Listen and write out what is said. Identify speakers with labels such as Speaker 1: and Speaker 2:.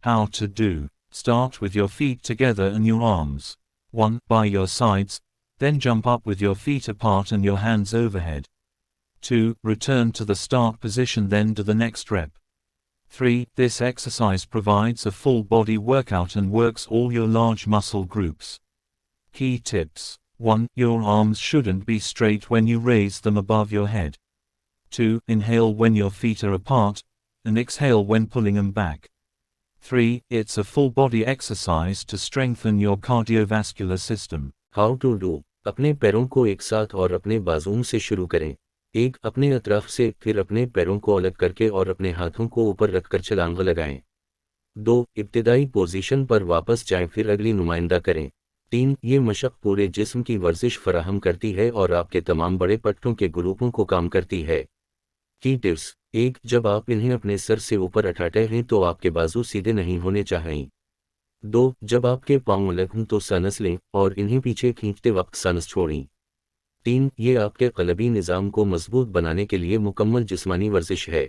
Speaker 1: How to do. Start with your feet together and your arms. 1. By your sides, then jump up with your feet apart and your hands overhead. 2. Return to the start position, then do the next rep. 3. This exercise provides a full body workout and works all your large muscle groups. Key tips. 1. Your arms shouldn't be straight when you raise them above your head. 2. Inhale when your feet are apart, and exhale when pulling them back. 3. It's a full body exercise to strengthen your cardiovascular system.
Speaker 2: How to do. अपने पैरों को एक साथ और अपने बाजुओं से शुरू करें। 1. अपने अतराफ से, फिर अपने पैरों को अलग करके और अपने हाथों को ऊपर रखकर छलांग लगाएं। 2. इब्तिदाई पोजीशन पर वापस जाएं, फिर अगली नुमाइंदा करें। 3. ये मशक पूरे जिस्म की वर्जिश फराहम करती है और आपके तमाम बड़े पट्टों के ग्रुपों को काम करती है। की टिप्स। 1. जब आप इन्हें अपने सर से ऊपर उठाते हैं तो आपके बाजू सीधे नहीं होने चाहिए। 2. जब आपके पांव अलग हों तो सांस लें और इन्हें पीछे खींचते वक्त सांस छोड़ें। 3. ये आपके क़ल्बी निज़ाम को मजबूत बनाने के लिए मुकम्मल जिस्मानी वर्जिश है।